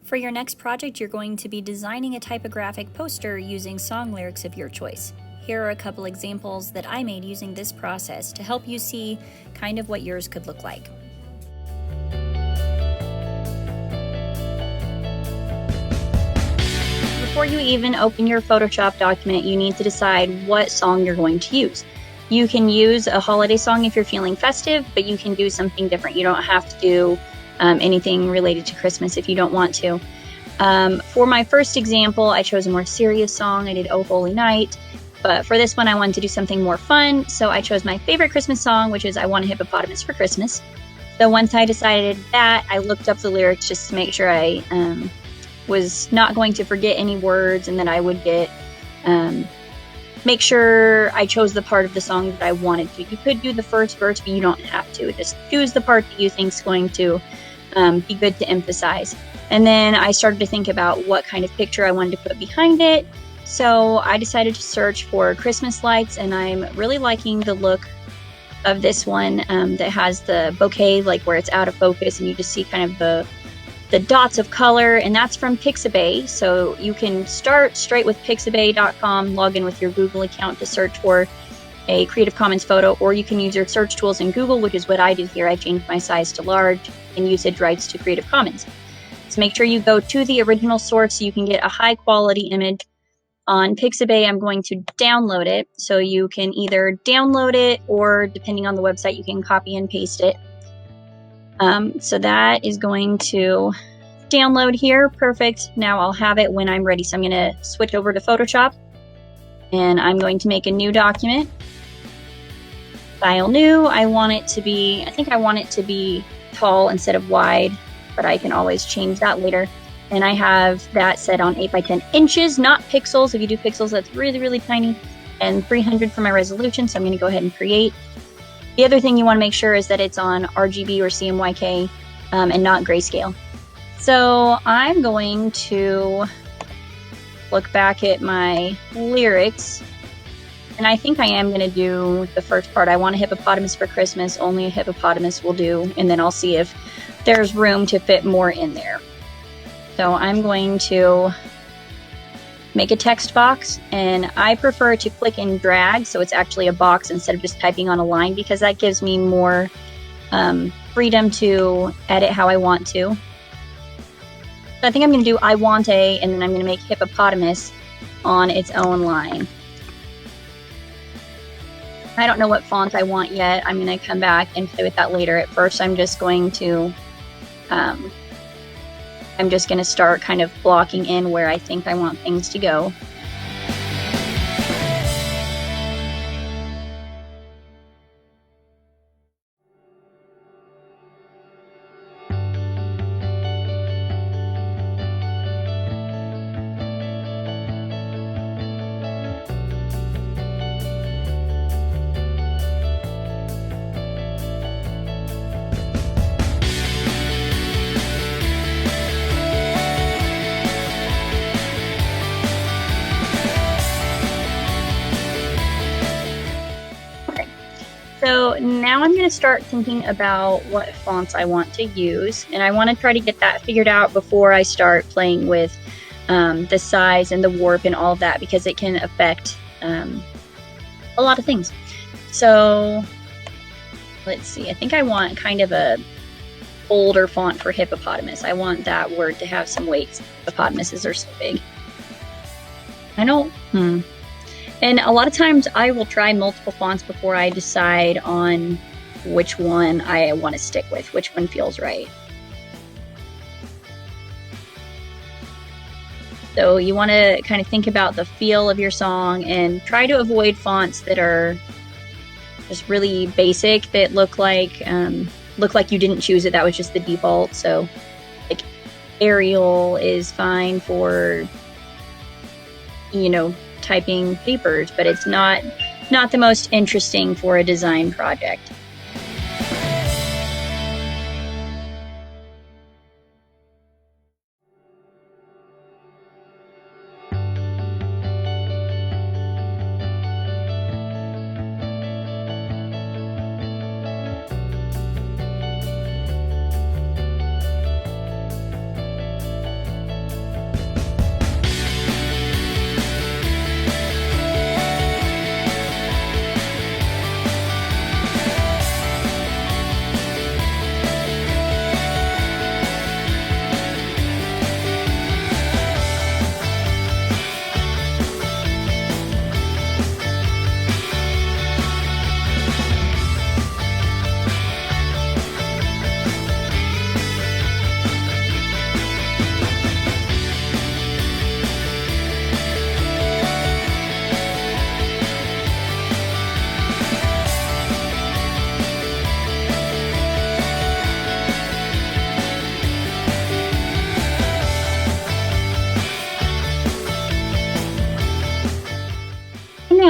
For your next project, you're going to be designing a typographic poster using song lyrics of your choice. Here are a couple examples that I made using this process to help you see kind of what yours could look like. Before you even open your Photoshop document, you need to decide what song you're going to use. You can use a holiday song if you're feeling festive, but you can do something different. You don't have to do anything related to Christmas if you don't want to. For my first example, I chose a more serious song. I did Oh Holy Night, but for this one I wanted to do something more fun, so I chose my favorite Christmas song, which is I Want a Hippopotamus for Christmas. So once I decided that, I looked up the lyrics just to make sure I was not going to forget any words, and that I would get make sure I chose the part of the song that I wanted to. You could do the first verse, but you don't have to. Just choose the part that you think is going to be good to emphasize. And then I started to think about what kind of picture I wanted to put behind it. So I decided to search for Christmas lights, and I'm really liking the look of this one that has the bouquet, like where it's out of focus and you just see kind of the dots of color, and that's from Pixabay. So you can start straight with pixabay.com, log in with your Google account to search for a Creative Commons photo, or you can use your search tools in Google, which is what I did here. I changed my size to large and usage rights to Creative Commons. So make sure you go to the original source so you can get a high quality image. On Pixabay, I'm going to download it. So you can either download it, or depending on the website, you can copy and paste it. So that is going to download here. Perfect. Now I'll have it when I'm ready. So I'm going to switch over to Photoshop, and I'm going to make a new document. File new. I think I want it to be tall instead of wide, but I can always change that later. And I have that set on 8 by 10 inches, not pixels. If you do pixels, that's really, really tiny. And 300 for my resolution. So I'm going to go ahead and create. The other thing you want to make sure is that it's on RGB or CMYK and not grayscale. So I'm going to look back at my lyrics, and I think I am going to do the first part. I want a hippopotamus for Christmas. Only a hippopotamus will do, and then I'll see if there's room to fit more in there. So I'm going to make a text box, and I prefer to click and drag so it's actually a box instead of just typing on a line, because that gives me more freedom to edit how I want to. So I think I'm going to do I want a, and then I'm going to make hippopotamus on its own line. I don't know what font I want yet. I'm going to come back and play with that later. At first I'm just going to start kind of blocking in where I think I want things to go. So now I'm going to start thinking about what fonts I want to use, and I want to try to get that figured out before I start playing with the size and the warp and all of that, because it can affect a lot of things. So let's see, I think I want kind of a bolder font for hippopotamus. I want that word to have some weight. Hippopotamuses are so big. I don't, And a lot of times I will try multiple fonts before I decide on which one I want to stick with, which one feels right. So you want to kind of think about the feel of your song and try to avoid fonts that are just really basic, that look like you didn't choose it. That was just the default. So like Arial is fine for, typing papers, but it's not the most interesting for a design project.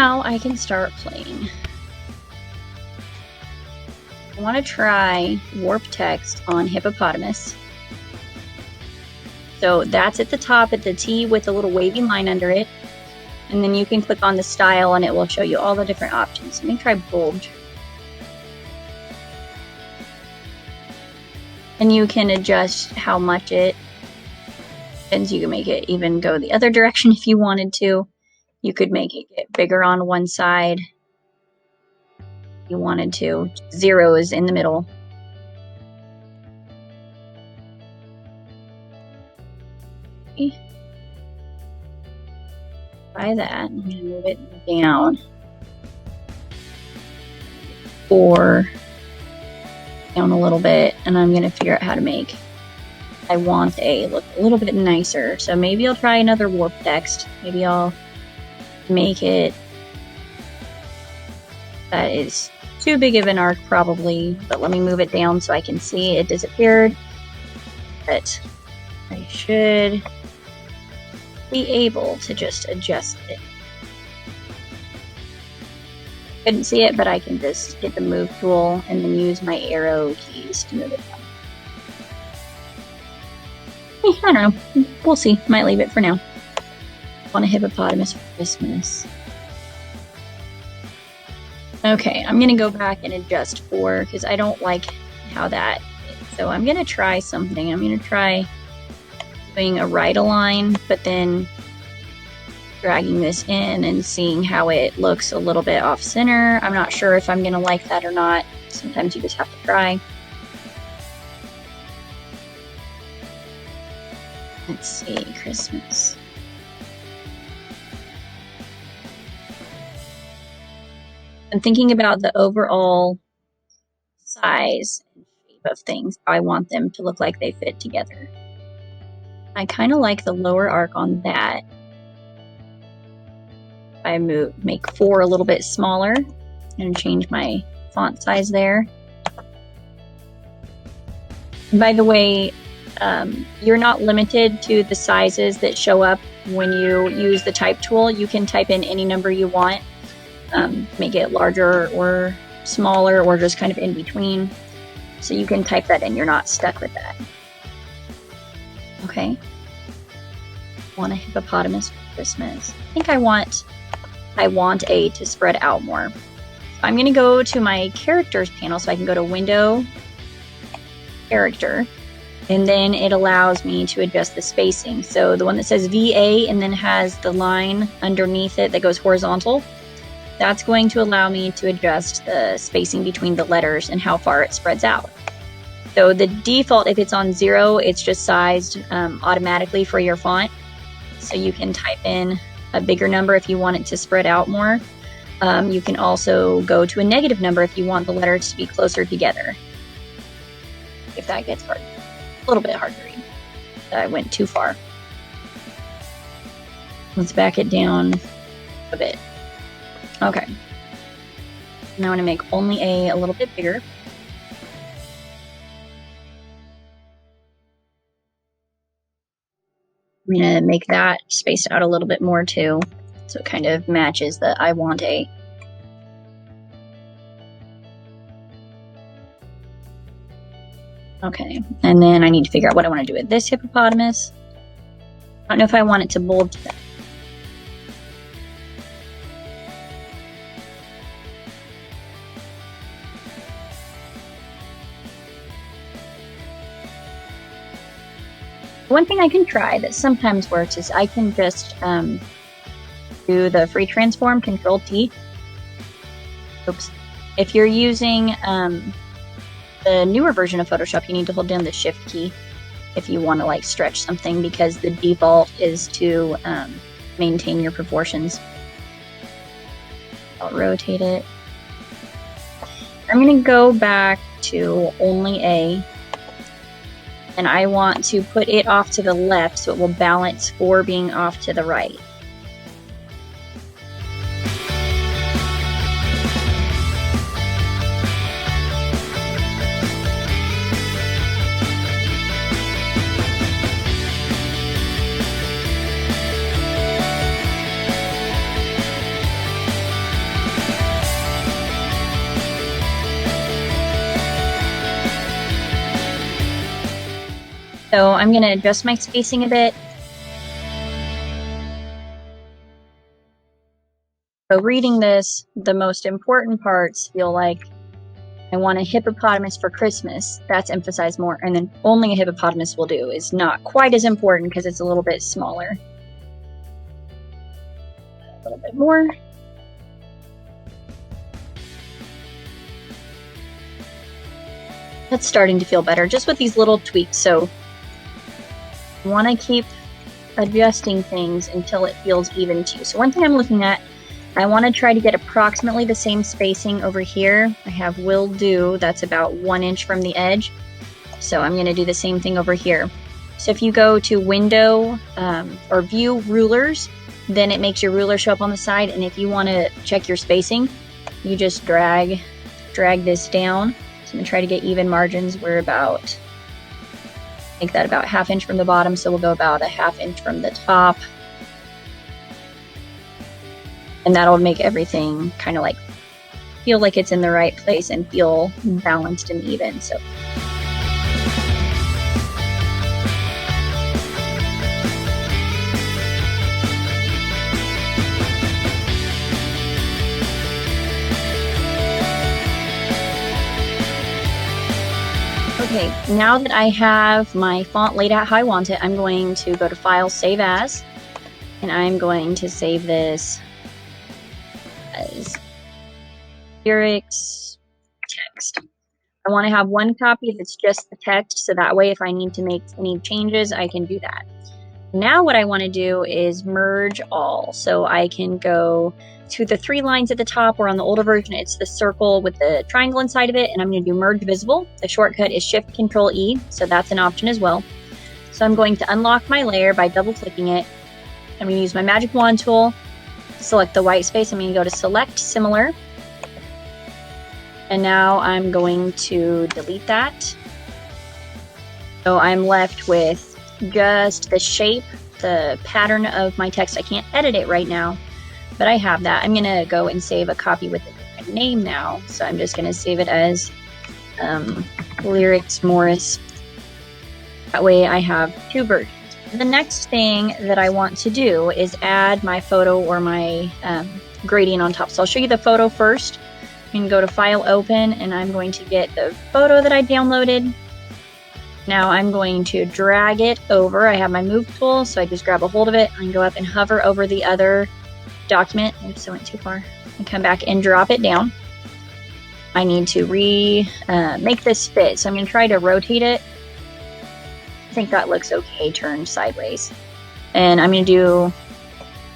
now I can start playing. I want to try warp text on hippopotamus. So that's at the top at the T with a little wavy line under it. And then you can click on the style and it will show you all the different options. Let me try bulge. And you can adjust how much it bends. You can make it even go the other direction if you wanted to. You could make it get bigger on one side if you wanted to. 0 is in the middle. Okay. Try that. I'm going to move it down. 4 down a little bit, and I'm going to figure out how to make I want a look a little bit nicer. So maybe I'll try another warp text. Maybe I'll make it that is too big of an arc probably, but let me move it down so I can see it disappeared. But I should be able to just adjust it. Couldn't see it, but I can just hit the move tool and then use my arrow keys to move it down. I don't know. We'll see. Might leave it for now. I want a hippopotamus for Christmas. Okay, I'm going to go back and adjust 4 because I don't like how that is. So I'm going to try something. I'm going to try doing a right align, but then dragging this in and seeing how it looks a little bit off center. I'm not sure if I'm going to like that or not. Sometimes you just have to try. Let's see, Christmas. I'm thinking about the overall size and shape of things. I want them to look like they fit together. I kind of like the lower arc on that. I make 4 a little bit smaller and change my font size there. By the way, you're not limited to the sizes that show up when you use the type tool. You can type in any number you want, make it larger or smaller or just kind of in between. So you can type that in. You're not stuck with that. Okay. Want a hippopotamus for Christmas. I think I want A to spread out more. So I'm going to go to my characters panel so I can go to Window, Character, and then it allows me to adjust the spacing. So the one that says VA and then has the line underneath it that goes horizontal, that's going to allow me to adjust the spacing between the letters and how far it spreads out. So the default, if it's on 0, it's just sized automatically for your font. So you can type in a bigger number if you want it to spread out more. You can also go to a negative number if you want the letters to be closer together. If that gets hard. A little bit hard to read. I went too far. Let's back it down a bit. Okay. Now I'm going to make only A little bit bigger. I'm going to make that spaced out a little bit more too, so it kind of matches the I want A. Okay, and then I need to figure out what I want to do with this hippopotamus. I don't know if I want it to bulge that. One thing I can try that sometimes works is I can just do the free transform, Control T. Oops. If you're using the newer version of Photoshop, you need to hold down the Shift key if you want to like stretch something, because the default is to maintain your proportions. I'll rotate it. I'm going to go back to only A. And I want to put it off to the left so it will balance 4 being off to the right. So I'm going to adjust my spacing a bit. So reading this, the most important parts feel like I want a hippopotamus for Christmas. That's emphasized more. And then only a hippopotamus will do is not quite as important because it's a little bit smaller. A little bit more. That's starting to feel better just with these little tweaks. So I want to keep adjusting things until it feels even to you. So one thing I'm looking at, I want to try to get approximately the same spacing over here. I have will do, that's about 1 inch from the edge. So I'm going to do the same thing over here. So if you go to window or view rulers, then it makes your ruler show up on the side. And if you want to check your spacing, you just drag this down. So I'm going to try to get even margins. We're about, make that about 1/2 inch from the bottom. So we'll go about 1/2 inch from the top. And that'll make everything kind of like feel like it's in the right place and feel balanced and even. So. Okay, now that I have my font laid out how I want it, I'm going to go to File, Save As, and I'm going to save this as lyrics text. I want to have one copy that's just the text, so that way if I need to make any changes, I can do that. Now what I want to do is merge all. So I can go to the 3 lines at the top, or on the older version, it's the circle with the triangle inside of it, and I'm going to do merge visible. The shortcut is Shift-Control-E, so that's an option as well. So I'm going to unlock my layer by double-clicking it. I'm going to use my magic wand tool, select the white space. I'm going to go to Select Similar. And now I'm going to delete that. So I'm left with just the shape, the pattern of my text. I can't edit it right now, but I have that. I'm going to go and save a copy with a different name now. So I'm just going to save it as Lyrics Morris. That way I have 2 versions. The next thing that I want to do is add my photo or my gradient on top. So I'll show you the photo first. You can go to File, Open, and I'm going to get the photo that I downloaded. Now I'm going to drag it over. I have my move tool, so I just grab a hold of it and go up and hover over the other document. Oops, I went too far. And come back and drop it down. I need to make this fit, so I'm going to try to rotate it. I think that looks okay, turned sideways. And I'm going to do,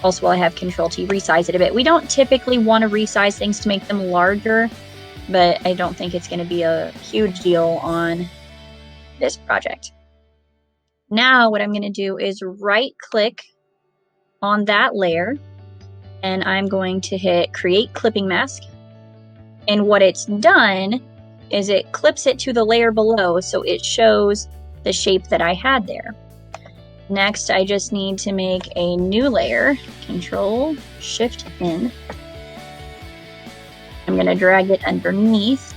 also while I have Control-T, resize it a bit. We don't typically want to resize things to make them larger, but I don't think it's going to be a huge deal on this project. Now what I'm going to do is right-click on that layer, and I'm going to hit Create Clipping Mask. And what it's done is it clips it to the layer below, so it shows the shape that I had there. Next, I just need to make a new layer. Control-Shift-N. I'm going to drag it underneath,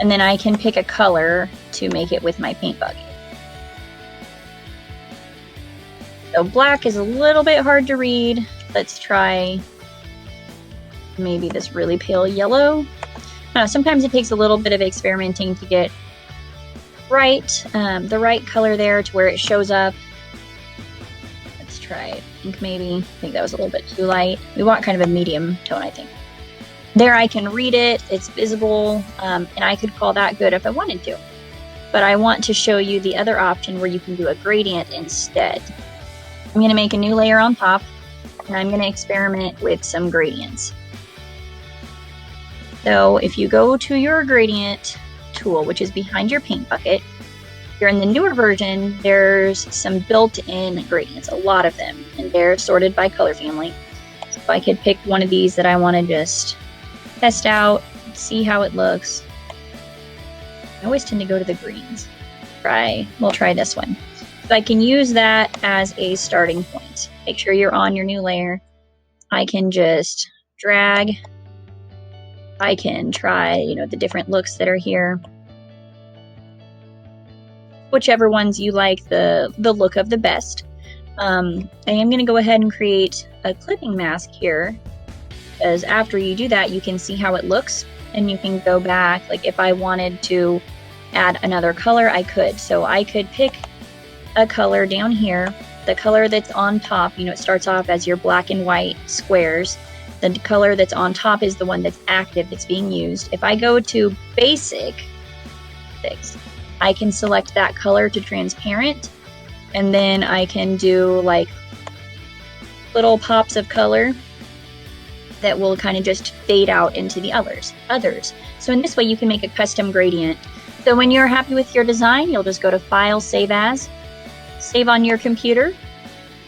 and then I can pick a color to make it with my paint bucket. So black is a little bit hard to read. Let's try maybe this really pale yellow. Sometimes it takes a little bit of experimenting to get the right color there to where it shows up. Let's try pink maybe. I think that was a little bit too light. We want kind of a medium tone, I think. There I can read it, it's visible, and I could call that good if I wanted to. But I want to show you the other option where you can do a gradient instead. I'm going to make a new layer on top, and I'm going to experiment with some gradients. So if you go to your gradient tool, which is behind your paint bucket, you're in the newer version, there's some built-in gradients, a lot of them, and they're sorted by color family. So I could pick one of these that I want to just test out, see how it looks. I always tend to go to the greens. We'll try this one. So I can use that as a starting point. Make sure you're on your new layer. I can just drag. I can try, the different looks that are here. whichever ones you like the look of the best. I am going to go ahead and create a clipping mask here, because after you do that, you can see how it looks, and you can go back. Like if I wanted to add another color, I could. So I could pick a color down here, the color that's on top, it starts off as your black and white squares. The color that's on top is the one that's active, that's being used. If I go to basic, I can select that color to transparent, and then I can do like little pops of color that will kind of just fade out into the others. So in this way, you can make a custom gradient. So when you're happy with your design, you'll just go to File, Save As, save on your computer,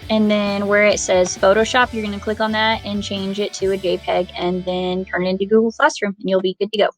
and then where it says Photoshop, you're going to click on that and change it to a JPEG, and then turn it into Google Classroom, and you'll be good to go.